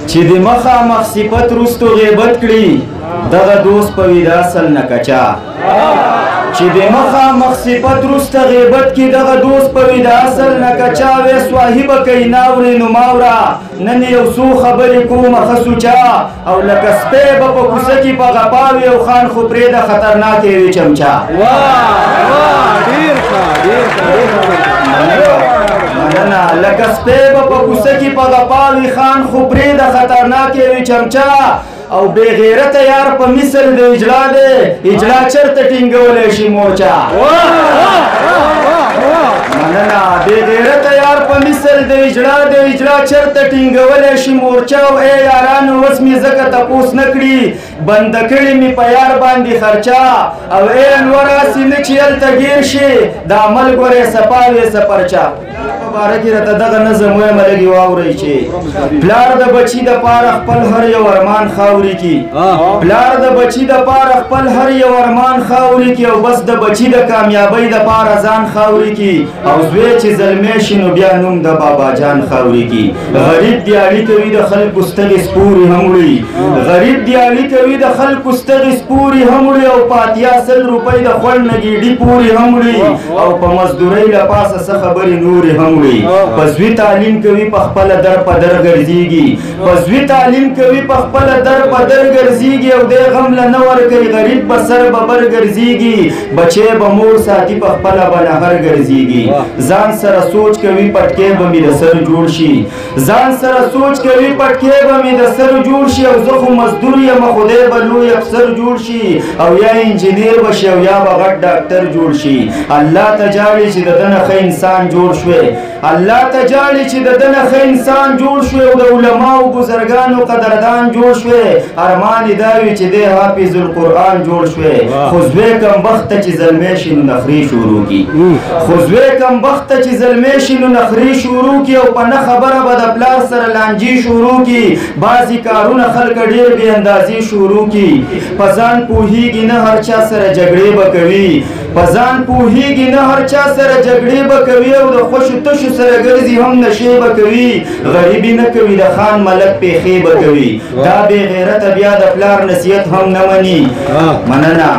چې د مخامخ صفت رستو غیبت کړي دغه دوست په وید اصل نه کچا چې د مخامخ صفت رسته غیبت کې دغه دوست په وید اصل نه کچا وې صاحب کوي ناورې نو ماورا نن یو څو خبرې کومه خسوچا او لکه سپی به په کوڅه کې په غپاوي او خان خو پرېږده خطرناکې وي چمچا مننه لکه سپی به په کوڅه کې په غپاوي خان خو پرېږده خطرناکې وي چمچا او بے غیرت یار په مثل د اجلا دی اجلا چرته ټینګولی شي مورچا مننه بے غیرت یار په مثل د اجلا دی اجلا چرته ټینګولی شي مورچا او ای یارانو اوس مې ځکه تپوس نه کړي بنده کړي مې په یار باندې خرچا او ای انور هسې نه چې هلته ګیر شي د عمل ګورې سپا وې سپرچا باره کې راته دغه نظم وایم لږې واورئ چې پلار د بچي دپاره خپل هر یو ارمان خاورې کي پلار د بچي دپاره خپل هر یو ارمان خاورې کي او بس د بچي د کامیابۍ دپاره ځان خاورې کي او زوی چې زلمی شي نو بیا نوم د بابا جان خاورې کي غریب دیالي کوي د خلکو ستغې سپورې هم وړي غریب دیالي کوي د خلکو ستغې سپورې هم وړي او په اتیا سل روپۍ د خوړ نه ګېډي پورې هم وړي او په مزدورۍ له پاسه څه خبرې نورې هم پزوی تعلیم کوي په خپل در په در ګرځيږي پزوی تعلیم کوي په خپل در په در ګرځيږي او د غم له نور کوي غریب به سر به بر ګرځيږي بچي به مور ساتي په خپل بنهر ګرځيږي ځان سره سوچ کوي پټکي به مې د سر جوړ شي ځان سره سوچ کوي پټکي به مې د سر جوړ شي او زه خو مزدور یم خدای به لوی افسر جوړ شي او یا انجینیر بشي او یا به غټ ډاکټر جوړ شي الله ته جاړي چې د دنه ښه انسان جوړ شوی الله ته جاړي چې د دنه ښه انسان جوړ شوی او د علماو بزرګانو قدردان جوړ شوی ارمان یې دا وي چې دی حافظ القرآن جوړ شوی خو زوی کمبخته چې زلمی شي نو نخرې شروع کي خو زوی کمبخته چې زلمی شي نو نخرې شروع کي او په نه خبره به د پلار سره لانجې شروع کي بعضې کارونه خلک ډېر بې اندازې شروع کي په ځان پوهېږي نه هر چا سره جګړې به کوي په ځان پوهېږي نه هر چا سره جګړې به کوي او د خوشو تشو سره ګرځي هم نشې به کوي غریبي نه کوي د خان ملک پیښې به کوي دا بې غیرته بیا د پلار نصیحت هم نه مني مننه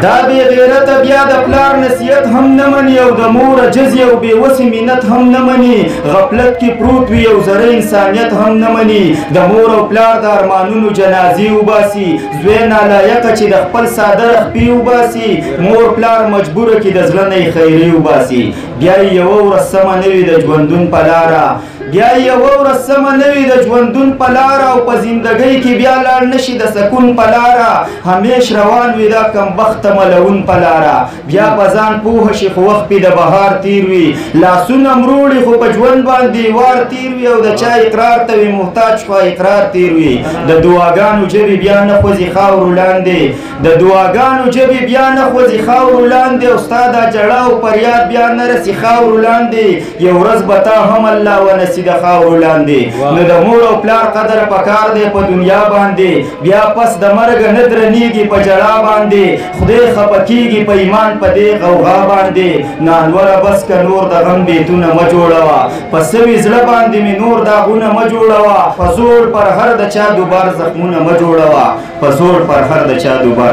دا بې غیرته بیا د پلار نصیحت هم نه مني او د مور جزې او بېوسې مینت هم نه مني غفلت کې پروت وي او زره انسانیت هم نه مني د مور او پلار د ارمانونو جنازې وباسي زوی نالایقه چې د خپل څادر خپې وباسي مور پلار مجبوره کې د زړه نه یې خیرې وباسي بیا یې یوه ورځ سمه نه وي د ژوندون په لاره بیا یوه ورځ سمه نه وي د ژوندون په لاره او په زندګۍ کې بیا لاړ نشي د سکون په لاره همیش روان وي دا کمبخته ملون په لاره بیا په ځان پوه شي خو وخت پې د بهار تیر وي لاسونه مروړي خو په ژوند باندې وار تیر وي او د چا اقرار ته وي محتاج خو اقرار تیر وي د دعاګانو ژبې بیا نه خوځي خاورو لاندې د دعاګانو ژبې بیا نه خوځي خاورو لاندې او ستا دا جړه او فریاد بیا نه رسي خاورو لاندې یو ورځ به تا هم الله ونسي د خاورو لاندې نو د مور او پلار قدر پکار دی په دنیا باندې بیا پس د مرګ نه درنیږي په جړا باندې خدای خفه کېږي په ایمان په دې غوغا باندې نانوره بس که نور د غم بیتونه مه جوړوه په سوي زړه باندې مې نور داغونه مه جوړوه په زور پر هر د چا دوبار زخمونه مه جوړوه په زور پر هر د چا دوبار